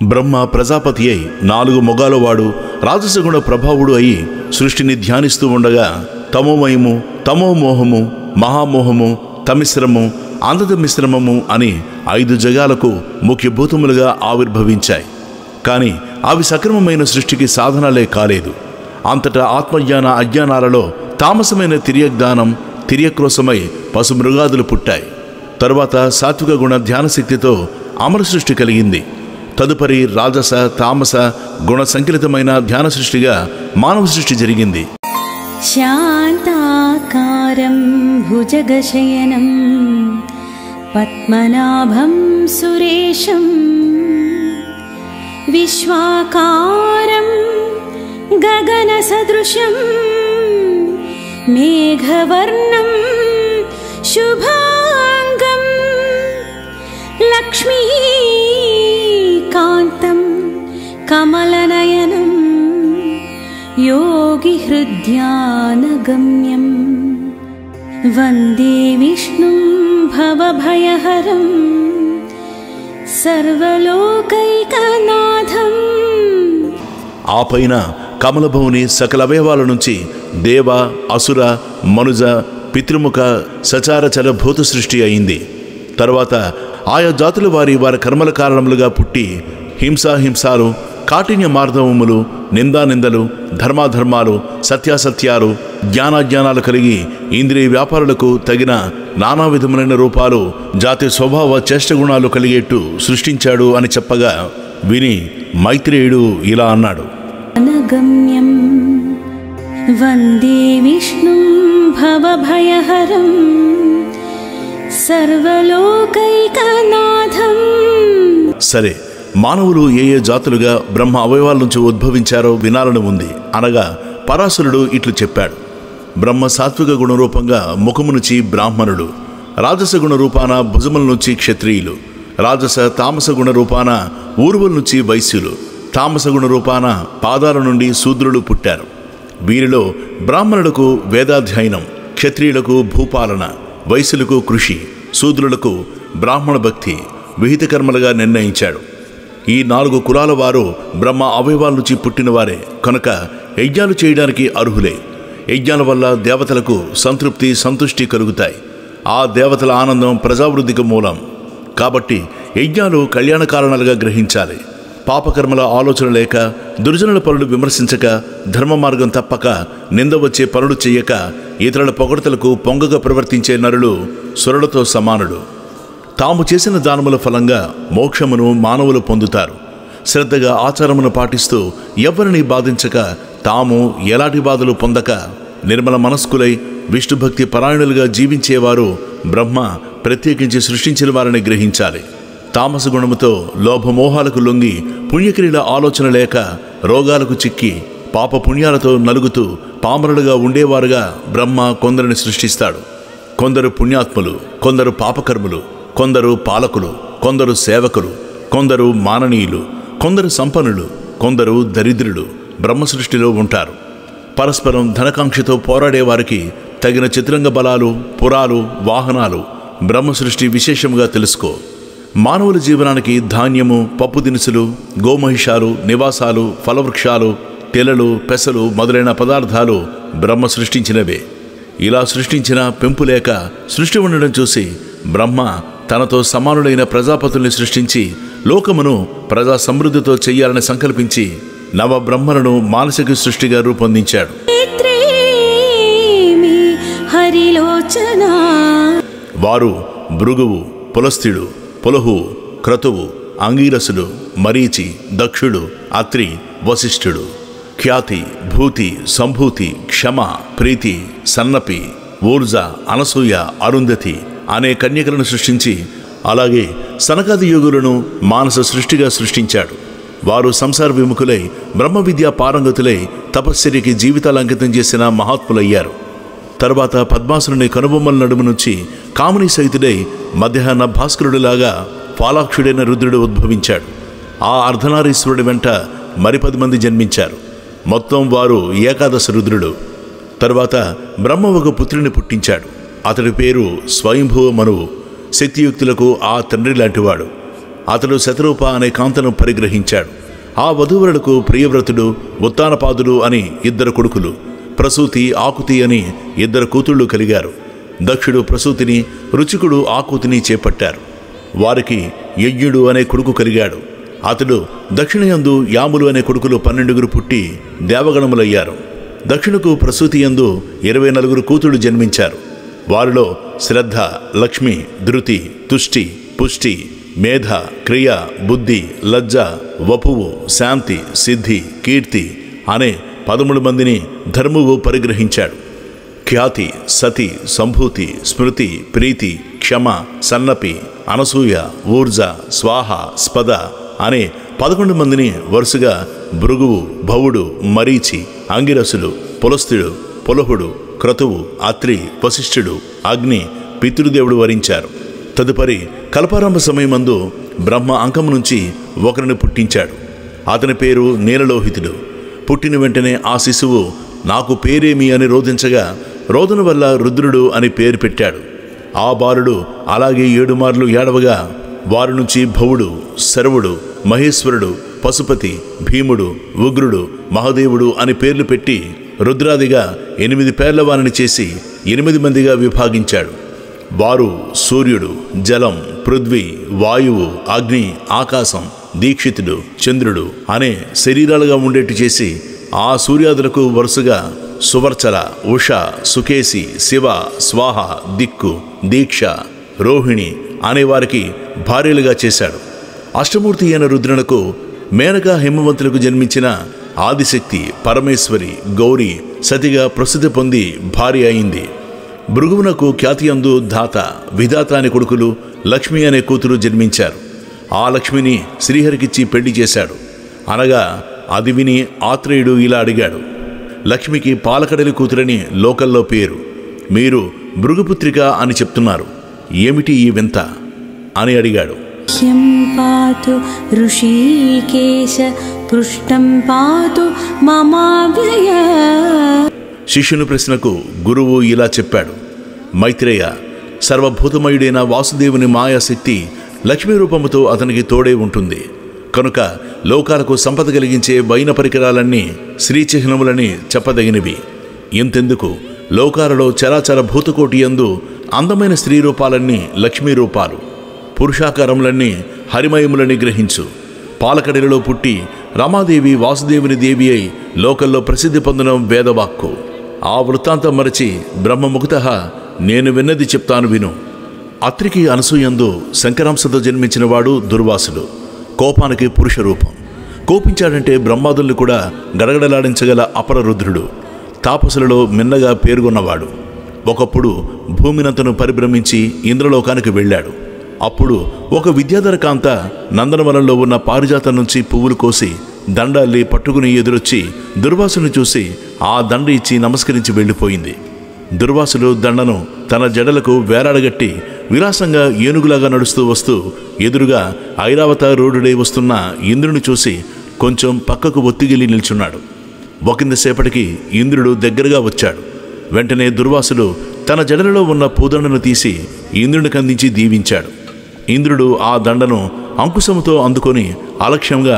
బ్రహ్మ ప్రజాపతి అయి 4 మొగాలవాడు రాజసగుణ ప్రభావుడు అయి సృష్టిని ధ్యానిస్తూ ఉండగా తమోమయము, తమోమోహము, మహామోహము, తమిశ్రము, అంధమిశ్రమము అని 5 జగాలకు ముఖ్యభూతములుగా ఆవిర్భవించాయి. కానీ అవి సక్రమమైన సృష్టికి సాధనాలే కాలేదు. అంతటా ఆత్మజ్ఞాన అజ్ఞానాలలో తామసమైన తిర్యజ్ఞానం, తిర్యక్రోశమై పశుమృగాదులు పుట్టాయి. తరువాత సాత్విక గుణ ధ్యానశక్తితో అమర సృష్టి కలిగింది. తదుపరి రాజస, తామస గుణ సంకలితమైన ధ్యాన సృష్టిగా మానవ సృష్టి జరిగింది. శాంతాకారం భుజగశయనం పద్మనాభం సురేశం విశ్వాకారం గగన సదృశం మేఘవర్ణం శుభాంగం లక్ష్మీకాంతం కమలనయనం యోగి హృద్యానగమ్యం వందే విష్ణుం భవభయహరం సర్వలోకైకనాథం. ఆ పైన కమలభవుని సకల అవయవాల నుంచి దేవ, అసుర, మనుజ, పితృముఖ, సచారచర భూత సృష్టి అయింది. తర్వాత ఆయా జాతుల వారి కర్మల కారణములుగా పుట్టి హింసాలు, కాఠిన్య మార్ధవములు, నిందానిందలు, ధర్మాధర్మాలు, సత్యాసత్యాలు, జ్ఞానాజ్ఞానాలు కలిగి ఇంద్రియ వ్యాపారులకు తగిన నానా విధములైన రూపాలు, జాతి స్వభావ చేష్టగుణాలు కలిగేట్టు సృష్టించాడు అని చెప్పగా విని మైత్రేయుడు ఇలా అన్నాడు: అనగమ్యం వందే విష్ణుం భవభయహరం సర్వలోకైకనాథం. సరే, మానవులు ఏ జాతులుగా బ్రహ్మ అవయవాల నుంచి ఉద్భవించారో వినాలని ఉంది. అనగా పరాశరుడు ఇట్లు చెప్పాడు: బ్రహ్మ సాత్విక గుణరూపంగా ముఖము నుంచి బ్రాహ్మణుడు, రాజస గుణ రూపాన భుజముల నుంచి క్షత్రియులు, రాజస తామస గుణ రూపాన ఊర్వుల నుంచి వైశ్యులు, తామస గుణ రూపాన పాదాల నుండి శూద్రులు పుట్టారు. వీరిలో బ్రాహ్మణులకు వేదాధ్యయనం, క్షత్రియులకు భూపాలన, వైశ్యులకు కృషి, శూద్రులకు బ్రాహ్మణ భక్తి విహిత కర్మలుగా నిర్ణయించాడు. ఈ 4 కులాల వారు బ్రహ్మ అవయవాల నుంచి పుట్టినవారే కనుక యజ్ఞాలు చేయడానికి అర్హులే. యజ్ఞాల వల్ల దేవతలకు సంతృప్తి, సంతుష్టి కలుగుతాయి. ఆ దేవతల ఆనందం ప్రజావృద్ధికి మూలం. కాబట్టి యజ్ఞాలు కళ్యాణ కారణాలుగా గ్రహించాలి. పాపకర్మల ఆలోచన లేక, దుర్జనుల పనులు విమర్శించక, ధర్మ మార్గం తప్పక, నింద వచ్చే పనులు చెయ్యక, ఇతరుల పొగడతలకు పొంగగా ప్రవర్తించే నరులు సురులతో సమానుడు. తాము చేసిన దానముల ఫలంగా మోక్షమును మానవులు పొందుతారు. శ్రద్ధగా ఆచారమును పాటిస్తూ ఎవరిని బాధించక, తాము ఎలాంటి బాధలు పొందక నిర్మల మనస్కులై విష్ణుభక్తి పరాయణులుగా జీవించేవారు బ్రహ్మ ప్రత్యేకించి సృష్టించిన వారిని గ్రహించాలి. తామస గుణముతో లోభమోహాలకు లొంగి, పుణ్యక్రియల ఆలోచన లేక రోగాలకు చిక్కి, పాప పుణ్యాలతో నలుగుతూ పామరులుగా ఉండేవారుగా బ్రహ్మ కొందరిని సృష్టిస్తాడు. కొందరు పుణ్యాత్ములు, కొందరు పాపకర్ములు, కొందరు పాలకులు, కొందరు సేవకులు, కొందరు మాననీయులు, కొందరు సంపన్నులు, కొందరు దరిద్రులు బ్రహ్మ సృష్టిలో ఉంటారు. పరస్పరం ధనకాంక్షతో పోరాడేవారికి తగిన చిత్రంగ బలాలు, పురాలు, వాహనాలు బ్రహ్మ సృష్టి విశేషముగా తెలుసుకో. మానవుల జీవనానికి ధాన్యము, పప్పు దినుసులు, గోమహిషాలు, నివాసాలు, ఫలవృక్షాలు, తెలలు, పెసలు మొదలైన పదార్థాలు బ్రహ్మ సృష్టించినవే. ఇలా సృష్టించిన పెంపు లేక సృష్టి ఉండడం చూసి బ్రహ్మ తనతో సమానుడైన ప్రజాపతుల్ని సృష్టించి లోకమును ప్రజా సమృద్ధితో చెయ్యాలని సంకల్పించి నవ బ్రహ్మలను మానసిక సృష్టిగా రూపొందించాడు. వారు భృగువు, పులస్త్యుడు, పులహు, క్రతువు, అంగీరసుడు, మరీచి, దక్షుడు, అత్రి, వశిష్ఠుడు, ఖ్యాతి, భూతి, సంభూతి, క్షమ, ప్రీతి, సన్నపి, ఊర్జ, అనసూయ, అరుంధతి అనే కన్యకలను సృష్టించి అలాగే సనకాది యోగులను మానస సృష్టిగా సృష్టించాడు. వారు సంసార విముఖులై బ్రహ్మ విద్యా పారంగతులై తపశ్చర్యకి జీవితాలు అంకితం చేసిన మహాత్ములయ్యారు. తర్వాత పద్మాసురుని కనుబొమ్మల నడుము నుంచి కాముని సహితుడై మధ్యాహ్న భాస్కరుడిలాగా ఫాలాక్షుడైన రుద్రుడు ఉద్భవించాడు. ఆ అర్ధనారీశ్వరుడి వెంట మరి 10 మంది జన్మించారు. మొత్తం వారు ఏకాదశ రుద్రుడు. తర్వాత బ్రహ్మ ఒక పుత్రుని పుట్టించాడు. అతడి పేరు స్వయంభువ మనువు. శక్తియుక్తులకు ఆ తండ్రి లాంటివాడు. అతడు శతరూప అనే కాంతను పరిగ్రహించాడు. ఆ వధూవరులకు ప్రియవ్రతుడు, ఉత్తానపాదులు అని 2 కొడుకులు, ప్రసూతి, ఆకుతి అని 2 కూతుళ్ళు కలిగారు. దక్షుడు ప్రసూతిని, రుచికుడు ఆకుతిని చేపట్టారు. వారికి యజ్ఞుడు అనే కొడుకు కలిగాడు. అతడు దక్షిణయందు యాములు అనే కొడుకులు 12 పుట్టి దేవగణములయ్యారు. దక్షిణకు ప్రసూతి యందు 24 కూతుళ్ళు జన్మించారు. వారిలో శ్రద్ధ, లక్ష్మి, ధృతి, తుష్టి, పుష్టి, మేధ, క్రియ, బుద్ధి, లజ్జ, వపువు, శాంతి, సిద్ధి, కీర్తి అనే 13 మందిని ధర్మువు పరిగ్రహించాడు. ఖ్యాతి, సతి, సంభూతి, స్మృతి, ప్రీతి, క్షమ, సన్నపి, అనసూయ, ఊర్జ, స్వాహ, స్పద అనే 11 మందిని వరుసగా భృగువు, భవుడు, మరీచి, అంగిరసుడు, పులస్తుడు, పులహుడు, క్రతువు, అత్రి, వశిష్ఠుడు, అగ్ని, పితృదేవుడు వరించారు. తదుపరి కల్పారంభ సమయమందు బ్రహ్మ అంకం నుంచి ఒకరిని పుట్టించాడు. అతని పేరు నీలలోహితుడు. పుట్టిన వెంటనే ఆ శిశువు నాకు పేరేమి అని రోధించగా రోదన వల్ల రుద్రుడు అని పేరు పెట్టాడు. ఆ బాలుడు అలాగే 7 మార్లు ఏడవగా వారి నుంచి భవుడు, శరవుడు, మహేశ్వరుడు, పశుపతి, భీముడు, ఉగ్రుడు, మహాదేవుడు అని పేర్లు పెట్టి రుద్రాదిగా 8 పేర్ల వారిని చేసి 8 మందిగా విభాగించాడు. వారు సూర్యుడు, జలం, పృథ్వీ, వాయువు, అగ్ని, ఆకాశం, దీక్షితుడు, చంద్రుడు అనే శరీరాలుగా ఉండేట్టు చేసి ఆ సూర్యాదులకు వరుసగా సువర్చల, ఉష, సుకేసి, శివ, స్వాహ, దిక్కు, దీక్ష, రోహిణి అనేవారికి భార్యలుగా చేశాడు. అష్టమూర్తి అయిన రుద్రునకు మేనక హిమవంతులకు జన్మించిన ఆదిశక్తి, పరమేశ్వరి, గౌరీ సతిగా ప్రసిద్ధి పొంది భార్య అయింది. భృగువునకు ఖ్యాతియందు ధాత, విధాత అనే కొడుకులు, లక్ష్మి అనే కూతురు జన్మించారు. ఆ లక్ష్మిని శ్రీహరికిచ్చి పెళ్లి చేశాడు. అనగా అది విని ఆత్రేయుడు ఇలా అడిగాడు, లక్ష్మికి పాలకడలి కూతురని లోకల్లో పేరు, మీరు భృగుపుత్రిక అని చెప్తున్నారు, ఏమిటి ఈ వింత అని అడిగాడు. హ్యం పాతు ఋషికేశ పృష్టం పాతు మమావ్యయ. శిష్యుని ప్రశ్నకు గురువు ఇలా చెప్పాడు, మైత్రేయ, సర్వభూతమయుడైన వాసుదేవుని మాయాశక్తి లక్ష్మీ రూపముతో అతనికి తోడే ఉంటుంది. కనుక లోకాలకు సంపద కలిగించే వైన పరికరాలన్నీ శ్రీచిహ్నములని చెప్పదగినవి. ఇంతెందుకు, లోకాలలో చరాచర భూతకోటి యందు అందమైన స్త్రీ రూపాలన్నీ లక్ష్మీ రూపాలు, పురుషాకారములన్నీ హరిమయములని గ్రహించు. పాలకడిలో పుట్టి రమాదేవి వాసుదేవుని దేవి అయి లోకల్లో ప్రసిద్ధి పొందడం వేదవాక్కు. ఆ వృత్తాంతం మరచి బ్రహ్మముఖతః నేను విన్నది చెప్తాను విను. అత్రికి అనసూయందు శంకరాంశతో జన్మించిన వాడు దుర్వాసుడు. కోపానికి పురుష రూపం. కోపించాడంటే బ్రహ్మాదుల్ని కూడా గడగడలాడించగల అపర రుద్రుడు. తాపసులలో మిన్నగా పేర్కొన్నవాడు. ఒకప్పుడు భూమినంతను పరిభ్రమించి ఇంద్రలోకానికి వెళ్ళాడు. అప్పుడు ఒక విద్యాధర కాంత నందనవనంలో ఉన్న పారిజాతం నుంచి పువ్వులు కోసి దండాల్లి పట్టుకుని ఎదురొచ్చి దుర్వాసుని చూసి ఆ దండ ఇచ్చి నమస్కరించి వెళ్ళిపోయింది. దుర్వాసుడు దండను తన జడలకు వేలాడగట్టి విలాసంగా ఏనుగులాగా నడుస్తూ వస్తూ ఎదురుగా ఐరావత రోడ్డుడై వస్తున్న ఇంద్రుని చూసి కొంచెం పక్కకు ఒత్తిగిలి నిల్చున్నాడు. ఒకంతసేపటికి ఇంద్రుడు దగ్గరగా వచ్చాడు. వెంటనే దుర్వాసుడు తన జడలలో ఉన్న పూదండను తీసి ఇంద్రునికి అందించి దీవించాడు. ఇంద్రుడు ఆ దండను అంకుశముతో అందుకొని అలక్ష్యంగా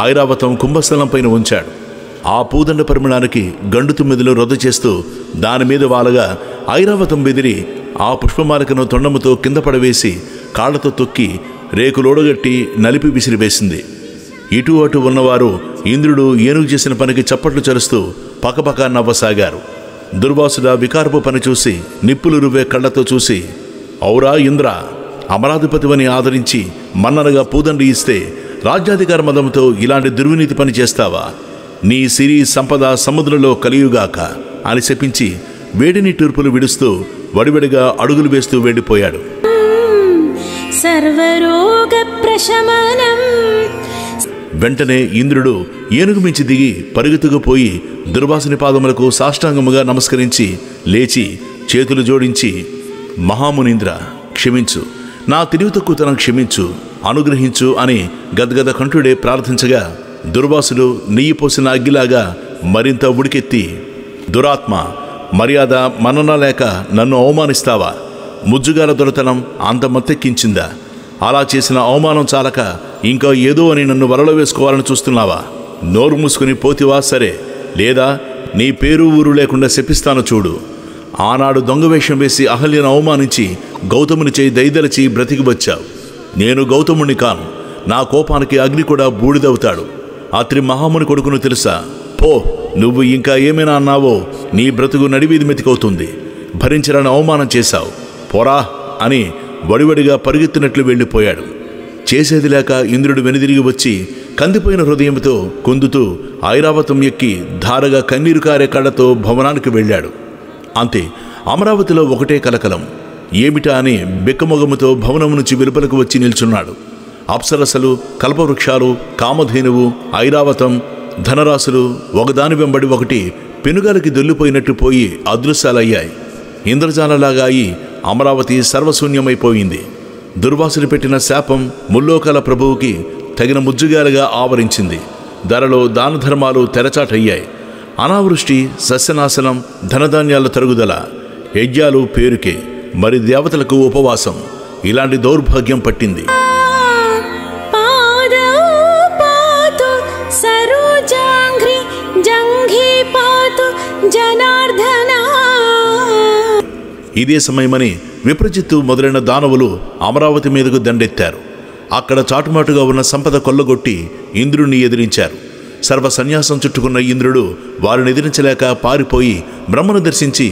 ఐరావతం కుంభస్థలం పైన ఉంచాడు. ఆ పూదండ పరిమళానికి గండు తుమ్మిదలు రొద్ద చేస్తూ దానిమీద వాలగా ఐరావతం బెదిరి ఆ పుష్పమాలికను తొండముతో కింద పడవేసి కాళ్లతో తొక్కి రేకులోడగట్టి నలిపి విసిరివేసింది. ఇటు అటు ఉన్నవారు ఇంద్రుడు ఏనుగు చేసిన పనికి చప్పట్లు చరుస్తూ పకపక నవ్వసాగారు. దుర్వాసుడ వికారపు పని చూసి నిప్పులు రువ్వే కళ్ళతో చూసి, ఔరా ఇంద్ర, అమరాధిపతివని ఆదరించి మన్ననగా పూదండి ఇస్తే రాజ్యాధికార మదంతో ఇలాంటి దుర్వినీతి పని చేస్తావా? నీ సిరి సంపద సముద్రంలో కలియుగాక అని శపించి వేడిని తూర్పులు విడుస్తూ వడివడిగా అడుగులు వేస్తూ వెళ్ళిపోయాడు. సర్వరోగ ప్రశమనం. వెంటనే ఇంద్రుడు ఏనుగు మించి దిగి పరుగుతుకుపోయి దుర్వాసుని పాదములకు సాష్టాంగముగా నమస్కరించి లేచి చేతులు జోడించి, మహామునీంద్ర, క్షమించు, నా తెలివి తక్కువతనం క్షమించు, అనుగ్రహించు అని గద్గద కంఠుడే ప్రార్థించగా దుర్వాసుడు నెయ్యి పోసిన అగ్గిలాగా మరింత ఉడికెత్తి, దురాత్మ, మర్యాద మన్నన లేక నన్ను అవమానిస్తావా? ముజ్జుగాల దొరతనం అంత మత్తెక్కించిందా? అలా చేసిన అవమానం చాలక ఇంకా ఏదో అని నన్ను వలలో వేసుకోవాలని చూస్తున్నావా? నోరు మూసుకుని పోతివా సరే, లేదా నీ పేరు ఊరు లేకుండా శపిస్తాను చూడు. ఆనాడు దొంగవేషం వేసి అహల్యను అవమానించి గౌతముని చేయి దయదలిచి బ్రతికి వచ్చావు. నేను గౌతముణ్ణి కాను. నా కోపానికి అగ్ని కూడా బూడిదవుతాడు. అత్రి మహాముని కొడుకును తెలుసా? పో, నువ్వు ఇంకా ఏమైనా అన్నావో నీ బ్రతుకు నడివీధి మెతికవుతుంది. భరించరాని అవమానం చేశావు, పోరా అని వడివడిగా పరుగెత్తినట్లు వెళ్ళిపోయాడు. చేసేది లేక ఇంద్రుడు వెనుదిరిగి వచ్చి కందిపోయిన హృదయంతో కుందుతూ ఐరావతం ఎక్కి ధారగా కన్నీరు కారే కళ్ళతో భవనానికి వెళ్ళాడు. అంతే, అమరావతిలో ఒకటే కలకలం. ఏమిటా అని బెక్కమొగముతో భవనం నుంచి వెలుపలకు వచ్చి నిల్చున్నాడు. అప్సరసలు, కల్పవృక్షాలు, కామధేనువు, ఐరావతం, ధనరాశులు ఒకదాని వెంబడి ఒకటి పెనుగాలికి దొల్లిపోయినట్టు పోయి అదృశ్యాలయ్యాయి. ఇంద్రజాలలాగా అయి అమరావతి సర్వశూన్యమైపోయింది. దుర్వాసులు పెట్టిన శాపం ముల్లోకాల ప్రభువుకి తగిన ముజ్జుగాలుగా ఆవరించింది. ధరలో దాన ధర్మాలు తెరచాటయ్యాయి. అనావృష్టి, సస్యనాశనం, ధనధాన్యాల తరుగుదల, యజ్ఞాలు పేరుకే, మరి దేవతలకు ఉపవాసం. ఇలాంటి దౌర్భాగ్యం పట్టింది. ఇదే సమయమని విప్రజిత్తు మొదలైన దానవులు అమరావతి మీదకు దండెత్తారు. అక్కడ చాటుమాటుగా ఉన్న సంపద కొల్లగొట్టి ఇంద్రుణ్ణి ఎదిరించారు. సర్వ సన్యాసం చుట్టుకున్న ఇంద్రుడు వారిని ఎదిరించలేక పారిపోయి బ్రహ్మను దర్శించి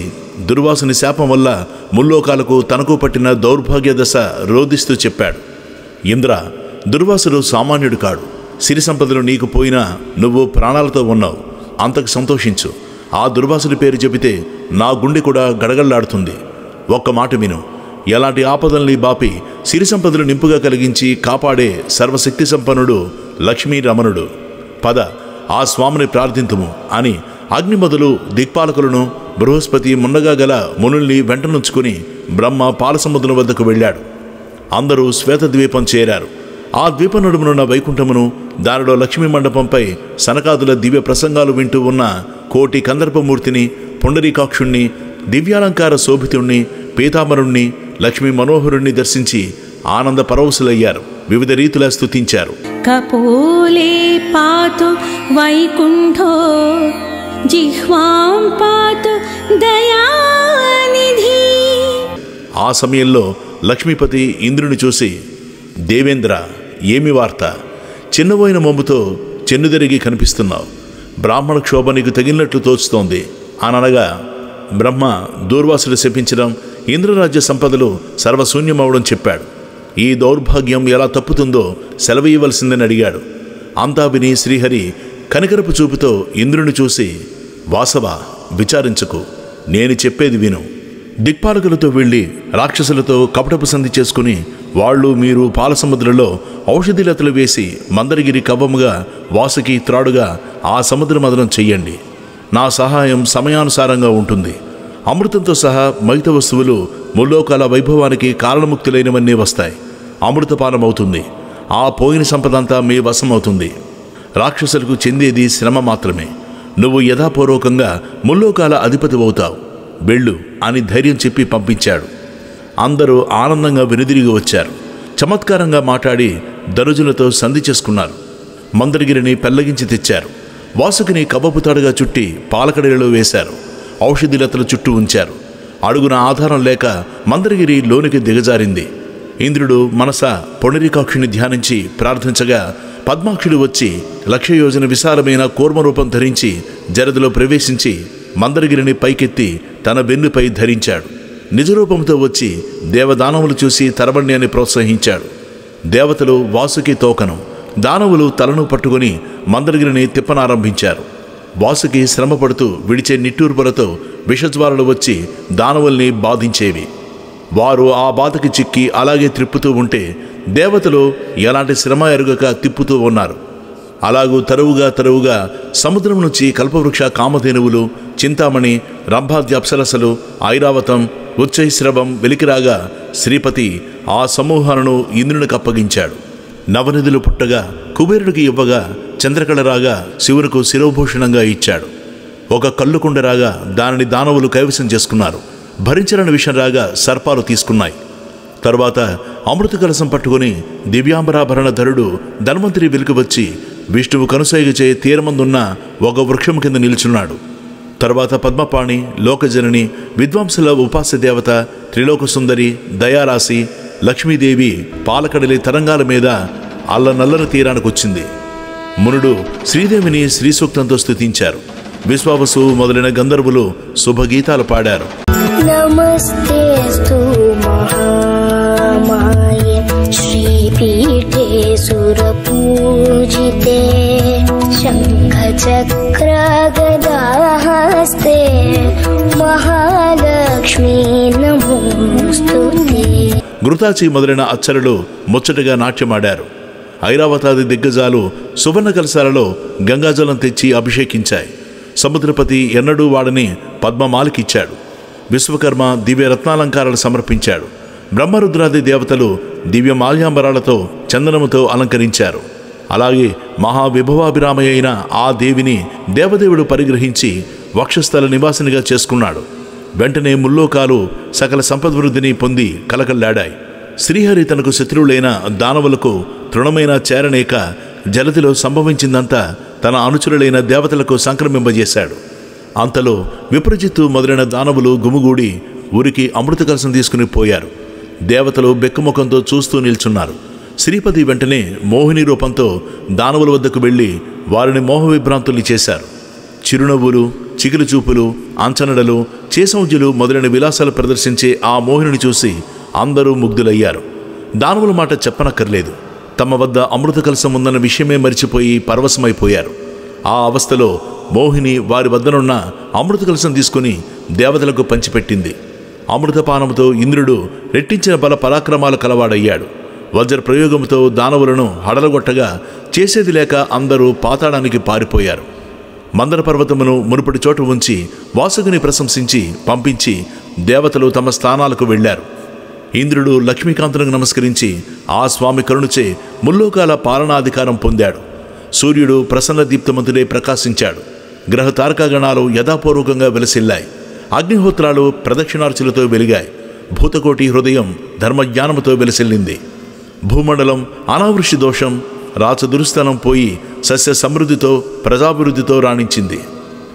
దుర్వాసుని శాపం వల్ల ముల్లోకాలకు తనకు పట్టిన దౌర్భాగ్య దశ రోధిస్తూ చెప్పాడు. ఇంద్ర, దుర్వాసుడు సామాన్యుడు కాడు. సిరి సంపదలు నీకు పోయినా నువ్వు ప్రాణాలతో ఉన్నావు. అంతకు సంతోషించు. ఆ దుర్వాసుడి పేరు చెబితే నా గుండె కూడా గడగళ్లాడుతుంది. ఒక్క మాట విను. ఎలాంటి ఆపదల్ని బాపి సిరి సంపదలు నింపుగా కలిగించి కాపాడే సర్వశక్తి సంపన్నుడు లక్ష్మీ రమణుడు. పద, ఆ స్వామిని ప్రార్థింతుము అని అగ్ని మొదలు దిక్పాలకులను, బృహస్పతి మున్నగా గల మునుల్ని వెంటనుంచుకుని బ్రహ్మ పాలసముద్రం వద్దకు వెళ్ళాడు. అందరూ శ్వేతద్వీపం చేరారు. ఆ ద్వీప నడుమునున్న వైకుంఠమును, దానిలో లక్ష్మీ మండపంపై సనకాదుల దివ్య ప్రసంగాలు వింటూ ఉన్న కోటి కందర్పమూర్తిని, పుండరీకాక్షుణ్ణి, దివ్యాలంకార శోభితుణ్ణి, పీతాంబరుణ్ణి, లక్ష్మీ మనోహరుణ్ణి దర్శించి ఆనంద పరవశులయ్యారు. వివిధ రీతులా స్తుతించారు. కపోలే పాతు వైకుంఠో జిహ్వాం పాతు దయానిధి. ఆ సమయంలో లక్ష్మీపతి ఇంద్రుని చూసి, దేవేంద్ర, ఏమి వార్త? చిన్నబోయిన మొమ్ముతో చెన్నుదెరిగి కనిపిస్తున్నావు. బ్రాహ్మణ క్షోభ నీకు తగిలినట్లు తోచుతోంది అనగా బ్రహ్మ దూర్వాసులు శపించడం, ఇంద్రరాజ్య సంపదలు సర్వశూన్యమవడం చెప్పాడు. ఈ దౌర్భాగ్యం ఎలా తప్పుతుందో సెలవీయవలసిందని అడిగాడు. అంతా విని శ్రీహరి కనికరపు చూపుతో ఇంద్రుని చూసి, వాసవ, విచారించకు, నేను చెప్పేది విను. దిక్పాలకులతో వెళ్ళి రాక్షసులతో కపటపు సంధి చేసుకుని వాళ్ళు మీరు పాలసముద్రంలో ఔషధిలతలు వేసి మందరగిరి కవ్వముగా, వాసుకి త్రాడుగా ఆ సముద్ర మదనం చెయ్యండి. నా సహాయం సమయానుసారంగా ఉంటుంది. అమృతంతో సహా మిగతా వస్తువులు ముల్లోకాల వైభవానికి కారణముక్తులైనవన్నీ వస్తాయి. అమృతపానమవుతుంది. ఆ పోయిన సంపదంతా మీ వశమవుతుంది. రాక్షసులకు చెందేది శ్రమ మాత్రమే. నువ్వు యథాపూర్వకంగా ముల్లోకాల అధిపతి అవుతావు. వెళ్ళు అని ధైర్యం చెప్పి పంపించాడు. అందరూ ఆనందంగా వెనుదిరిగి వచ్చారు. చమత్కారంగా మాట్లాడి దరుజులతో సంధి చేసుకున్నారు. మందరగిరిని పెళ్లగించి తెచ్చారు. వాసుకిని కవ్వపుతాడుగా చుట్టి పాలకడలో వేశారు. ఔషధిలతల చుట్టూ ఉంచారు. అడుగున ఆధారం లేక మందరగిరి లోనికి దిగజారింది. ఇంద్రుడు మనస పుండరీకాక్షుని ధ్యానించి ప్రార్థించగా పద్మాక్షుడు వచ్చి 1,00,000 యోజన విశాలమైన కూర్మరూపం ధరించి జరదులో ప్రవేశించి మందరగిరిని పైకెత్తి తన వెన్నుపై ధరించాడు. నిజరూపంతో వచ్చి దేవదానవులు చూసి తరబండి అని ప్రోత్సహించాడు. దేవతలు వాసుకి తోకను, దానవులు తలను పట్టుకుని మందరగిరిని తిప్పనారంభించారు. వాసుకి శ్రమపడుతూ విడిచే నిట్టూర్పులతో విషజ్వాలలు వచ్చి దానవుల్ని బాధించేవి. వారు ఆ బాధకి చిక్కి అలాగే త్రిప్పుతూ ఉంటే దేవతలు ఎలాంటి శ్రమ ఎరుగక తిప్పుతూ ఉన్నారు. అలాగూ తరువుగా సముద్రం నుంచి కల్పవృక్ష కామధేనువులు, చింతామణి, రంభాద్య అప్సరసలు, ఐరావతం, ఉచ్చైశ్రవం వెలికిరాగా శ్రీపతి ఆ సమూహాలను ఇంద్రునికి అప్పగించాడు. నవనిధులు పుట్టగా కుబేరుడికి ఇవ్వగా చంద్రకళ రాగా శివునికి శిరోభూషణంగా ఇచ్చాడు. ఒక కల్లుకుండ రాగా దానిని దానవులు కైవసం చేసుకున్నారు. భరించలేని విషం రాగా సర్పాలు తీసుకున్నాయి. తరువాత అమృత కలశం పట్టుకుని దివ్యాంబరాభరణ ధరుడు ధన్వంతరి వెలుగు వచ్చి విష్ణువు కనుసైగచే తీరమందున్న ఒక వృక్షం కింద నిల్చున్నాడు. తరువాత పద్మపాణి, లోకజనని, విద్వాంసుల ఉపాస్య దేవత, త్రిలోక సుందరి, దయారాశి, లక్ష్మీదేవి పాలకడలి తరంగాల మీద అల్లనల్లని తీరానికి వచ్చింది. మునుడు శ్రీదేవిని శ్రీసూక్తంతో స్తుతించారు. విశ్వావసు మొదలైన గంధర్వులు శుభగీతాలు పాడారు. నమస్తేస్తు మహామాయే శ్రీపీఠే సురపూజితే శంఖ చక్ర గదాహస్తే మహాలక్ష్మీ నమోస్తుతే. ఘృతాచి మొదలైన అచ్చరులు ముచ్చటగా నాట్యమాడారు. ఐరావతాది దిగ్గజాలు సువర్ణ కలశాలలో గంగాజలం తెచ్చి అభిషేకించాయి. సముద్రపతి ఎన్నడూ వాడని పద్మమాలికిచ్చాడు. విశ్వకర్మ దివ్య రత్నాలంకారాలు సమర్పించాడు. బ్రహ్మరుద్రాది దేవతలు దివ్య మాల్యాంబరాలతో చందనముతో అలంకరించారు. అలాగే మహావిభవాభిరామయ అయిన ఆ దేవిని దేవదేవుడు పరిగ్రహించి వక్షస్థల నివాసినిగా చేసుకున్నాడు. వెంటనే ముల్లోకాలు సకల సంపద్వృద్ధిని పొంది కలకల్లాడాయి. శ్రీహరి తనకు శత్రువులైన దానవులకు తృణమైన చేరనేక జలతిలో సంభవించిందంతా తన అనుచరులైన దేవతలకు సంక్రమింపజేశాడు. అంతలో విప్రజిత్తు మొదలైన దానవులు గుమిగూడి ఊరికి అమృత కలశం తీసుకుని పోయారు. దేవతలు బెక్కుముఖంతో చూస్తూ నిల్చున్నారు. శ్రీపతి వెంటనే మోహిని రూపంతో దానవుల వద్దకు వెళ్ళి వారిని మోహవిభ్రాంతుల్ని చేశారు. చిరునవ్వులు, చికిలి చూపులు, అంచనడలు, చేసౌజ్యులు మొదలైన విలాసాలు ప్రదర్శించే ఆ మోహిని చూసి అందరూ ముగ్ధులయ్యారు. దానవుల మాట చెప్పనక్కర్లేదు. తమ వద్ద అమృత కలశం ఉందన్న విషయమే మరిచిపోయి పరవశమైపోయారు. ఆ అవస్థలో మోహిని వారి వద్దనున్న అమృత కలశం తీసుకుని దేవతలకు పంచిపెట్టింది. అమృతపానముతో ఇంద్రుడు రెట్టించిన బల పరాక్రమాలు కలవాడయ్యాడు. వజ్ర ప్రయోగంతో దానవులను హడలగొట్టగా చేసేది లేక అందరూ పాతాళానికి పారిపోయారు. మందర పర్వతమును మునుపటి చోటు ఉంచి వాసుకుని ప్రశంసించి పంపించి దేవతలు తమ స్థానాలకు వెళ్లారు. ఇంద్రుడు లక్ష్మీకాంతునికి నమస్కరించి ఆ స్వామి కరుణచే ముల్లోకాల పాలనాధికారం పొందాడు. సూర్యుడు ప్రసన్న దీప్తమంతుడే ప్రకాశించాడు. గ్రహ తారకాగణాలు యథాపూర్వకంగా వెలసిల్లాయి. అగ్నిహోత్రాలు ప్రదక్షిణార్చులతో వెలిగాయి. భూతకోటి హృదయం ధర్మజ్ఞానముతో వెలసిల్లింది. భూమండలం అనావృష్టి దోషం, రాచదురుస్థానం పోయి సస్య సమృద్ధితో ప్రజాభివృద్ధితో రాణించింది.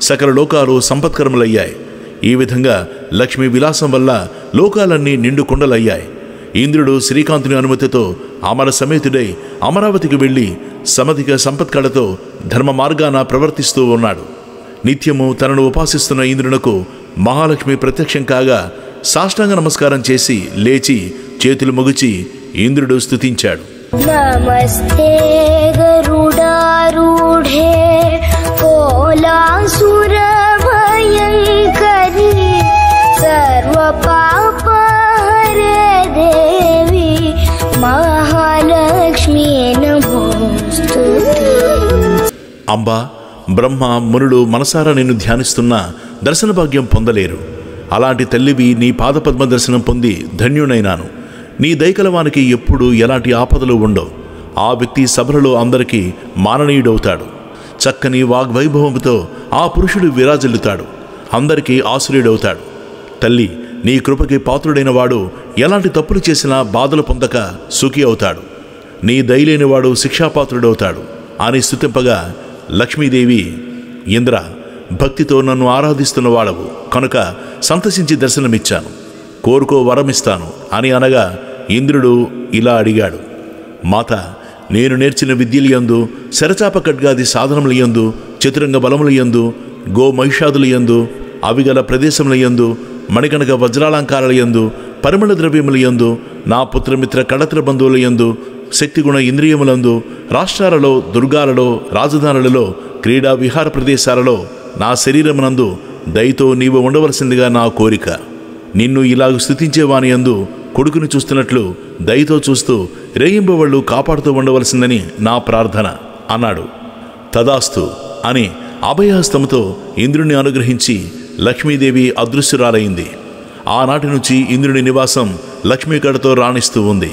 సకల లోకాలు సంపత్కరములయ్యాయి. ఈ విధంగా లక్ష్మీ విలాసం వల్ల లోకాలన్నీ నిండు కుండలయ్యాయి. ఇంద్రుడు శ్రీకాంతుని అనుమతితో అమర సమేతుడై అమరావతికి వెళ్ళి సమధిక సంపత్కళతో ధర్మ మార్గాన ప్రవర్తిస్తూ ఉన్నాడు. నిత్యము తనను ఉపాసిస్తున్న ఇంద్రునకు మహాలక్ష్మి ప్రత్యక్షం కాగా సాష్టాంగ నమస్కారం చేసి లేచి చేతులు మొగిచి ఇంద్రుడు స్తుతించాడు. నమస్తే గరుడారూఢే కోలాసుర భయంకరి సర్వ పాపహరే దేవి మహాలక్ష్మీ నమోస్తుతే. అంబా, బ్రహ్మ, మునులు మనసారా నిన్ను ధ్యానిస్తున్నా దర్శన భాగ్యం పొందలేరు. అలాంటి తల్లివి నీ పాదపద్మ దర్శనం పొంది ధన్యునైనాను. నీ దయకలవానికి ఎప్పుడు ఎలాంటి ఆపదలు ఉండవు. ఆ వ్యక్తి సభలలో అందరికీ మాననీయుడవుతాడు. చక్కని వాగ్వైభవంతో ఆ పురుషుడు విరాజిల్లుతాడు. అందరికీ ఆశ్రయుడవుతాడు. తల్లి, నీ కృపకి పాత్రుడైన వాడు ఎలాంటి తప్పులు చేసినా బాధలు పొందక సుఖి అవుతాడు. నీ దయలేనివాడు శిక్షాపాత్రుడవుతాడు అని స్తుతింపగా లక్ష్మీదేవి, ఇంద్ర, భక్తితో నన్ను ఆరాధిస్తున్న వాడవు కనుక సంతసించి దర్శనమిచ్చాను, కోరుకో వరమిస్తాను అని అనగా ఇంద్రుడు ఇలా అడిగాడు. మాత, నేను నేర్చిన విద్యలయందు, శరచాప ఖడ్గాది సాధనములయందు, చతురంగ బలములయందు, గో మహిషాదులయందు, అవిగల ప్రదేశములయందు, మణికనక వజ్రాలంకారాలయందు, పరిమళ ద్రవ్యములయందు, నా పుత్రమిత్ర కళత్ర బంధువులయందు, శక్తిగుణ ఇంద్రియములందు, రాష్ట్రాలలో, దుర్గాలలో, రాజధానులలో, క్రీడా విహార ప్రదేశాలలో నా శరీరమునందు దయతో నీవు ఉండవలసిందిగా నా కోరిక. నిన్ను ఇలాగ స్తుతించేవాని యందు కొడుకుని చూస్తున్నట్లు దయతో చూస్తూ రేయింబవళ్ళు కాపాడుతూ ఉండవలసిందని నా ప్రార్థన అన్నాడు. తదాస్తు అని అభయహస్తముతో ఇంద్రుని అనుగ్రహించి లక్ష్మీదేవి అదృశ్యురాలైంది. ఆనాటి నుంచి ఇంద్రుని నివాసం లక్ష్మీకడతో రాణిస్తూ ఉంది.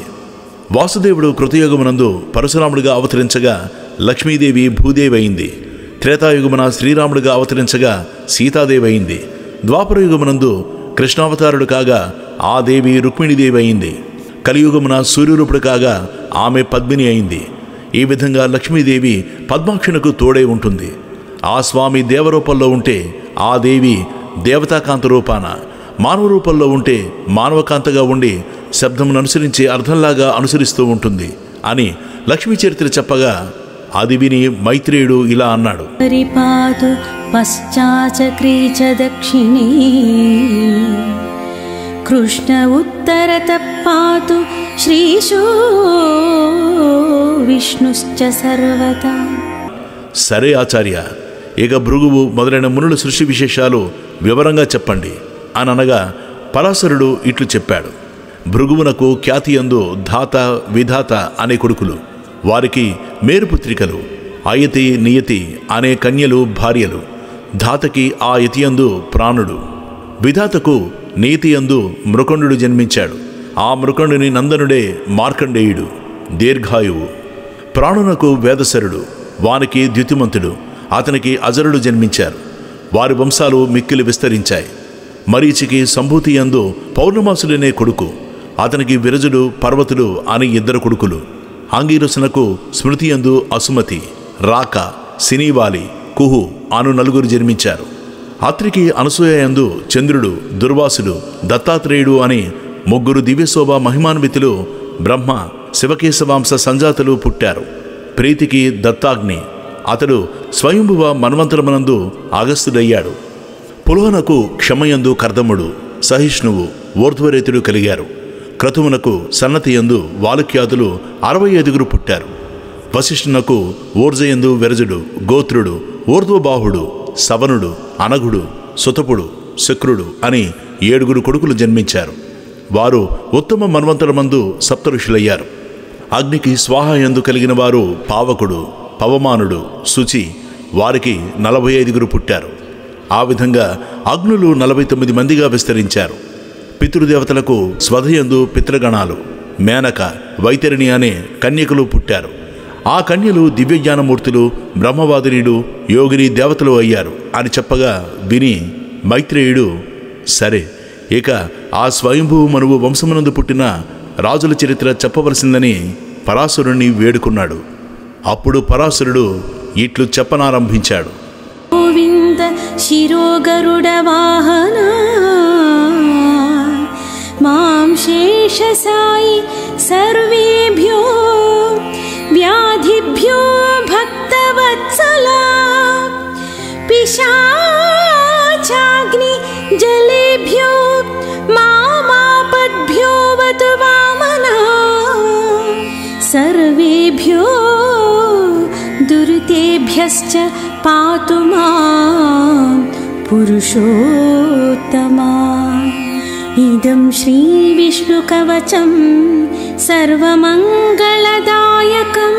వాసుదేవుడు కృతయుగమునందు పరశురాముడిగా అవతరించగా లక్ష్మీదేవి భూదేవి అయింది. త్రేతాయుగమున శ్రీరాముడిగా అవతరించగా సీతాదేవి అయింది. ద్వాపరయుగమునందు కృష్ణావతారుడు కాగా ఆ దేవి రుక్మిణీదేవి అయింది. కలియుగమున సూర్యరూపుడు కాగా ఆమె పద్మిని అయింది. ఈ విధంగా లక్ష్మీదేవి పద్మాక్షునకు తోడై ఉంటుంది. ఆ స్వామి దేవరూపంలో ఉంటే ఆ దేవి దేవతాకాంత రూపాన, మానవ రూపంలో ఉంటే మానవకాంతగా ఉండి శబ్దమును అనుసరించి అర్థంలాగా అనుసరిస్తూ ఉంటుంది అని లక్ష్మీ చరిత్ర చెప్పగా అది విని మైత్రేయుడు ఇలా అన్నాడు. పరిపాతు పశ్చాచక్రీచ దక్షిణే కృష్ణ ఉత్తరత పాతు శ్రీశో విష్ణుశ్చ సర్వతా. సరే ఆచార్య, ఇక భృగువు మొదలైన మునుల సృష్టి విశేషాలు వివరంగా చెప్పండి అని అనగా పరాశరుడు ఇట్లు చెప్పాడు. భృగువునకు ఖ్యాతియందు ధాత విధాత అనే కొడుకులు, వారికి మేరుపుత్రికలు అయతి నియతి అనే కన్యలు భార్యలు. ధాతకి ఆ యతియందు ప్రాణుడు, విధాతకు నీతియందు మృకండు జన్మించాడు. ఆ మృకండుని నందనుడే మార్కండేయుడు, దీర్ఘాయువు. ప్రాణునకు వేదశరుడు, వానికి ద్యుతిమంతుడు, అతనికి అజరుడు జన్మించారు. వారి వంశాలు మిక్కిలి విస్తరించాయి. మరీచికి సంభూతి యందు పౌర్ణమాసుడనే కొడుకు, అతనికి విరజుడు పర్వతుడు అని 2 కొడుకులు. అంగీరసునకు స్మృతి యందు అసుమతి, రాక, సినీవాలి, కుహు అను 4 జన్మించారు. అత్రికి అనసూయ యందు చంద్రుడు, దుర్వాసుడు, దత్తాత్రేయుడు అని 3 దివ్యశోభ మహిమాన్వితులు బ్రహ్మ శివకేశవాంశ సంజాతులు పుట్టారు. ప్రీతికి దత్తాగ్ని, అతడు స్వయంభువ మన్వంతరమునందు అగస్త్యుడయ్యాడు. పులోహనకు క్షమయందు కర్దముడు, సహిష్ణువు, ఊర్ధ్వరేతుడు కలిగారు. క్రతువునకు సన్నతియందు వాలుక్యాదులు 65 పుట్టారు. వశిష్ఠునకు ఊర్జయందు వెరజుడు, గోత్రుడు, ఊర్ధ్వబాహుడు, సవనుడు, అనగుడు, సుతపుడు, శుక్రుడు అని 7 కొడుకులు జన్మించారు. వారు ఉత్తమ మన్వంతరమందు సప్తఋషులయ్యారు. అగ్నికి స్వాహయందు కలిగిన వారు పావకుడు, పవమానుడు, శుచి, వారికి 45 పుట్టారు. ఆ విధంగా అగ్నులు 49 మందిగా విస్తరించారు. పితృదేవతలకు స్వధయందు పితృగణాలు, మేనక, వైతరిణి అనే కన్యకులు పుట్టారు. ఆ కన్యలు దివ్యజ్ఞానమూర్తులు, బ్రహ్మవాదినీయుడు, యోగిని దేవతలు అయ్యారు అని చెప్పగా విని మైత్రేయుడు, సరే ఇక ఆ స్వయంభూ మనువు వంశమునందు పుట్టిన రాజుల చరిత్ర చెప్పవలసిందని పరాశరుణ్ణి వేడుకున్నాడు. అప్పుడు పరాశరుడు ఇట్లు చెప్పనారంభించాడు. గోవింద శిరోగరుడ వాహన మాం శేషసాయి సర్వేభ్యో వ్యాధిభ్యో భక్తవత్సలా పిశాచాగ్ని జలేభ్యో మామాపద్భ్యో వతు వామనా సర్వేభ్యో దురితేభ్యశ్చ పాతు మాం పురుషోత్తమా. ఇదం శ్రీ విష్ణు కవచం సర్వమంగళదాయకం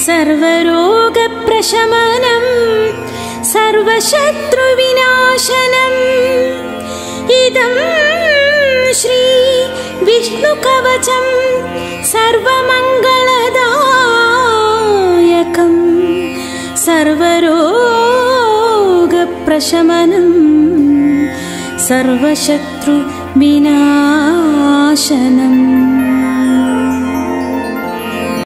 సర్వరోగ ప్రశమనం సర్వశత్రు వినాశనం. ఇదం శ్రీ విష్ణు కవచం సర్వమంగళదాయకం సర్వరోగ ప్రశమనం సర్వశత్రు వినాశనం.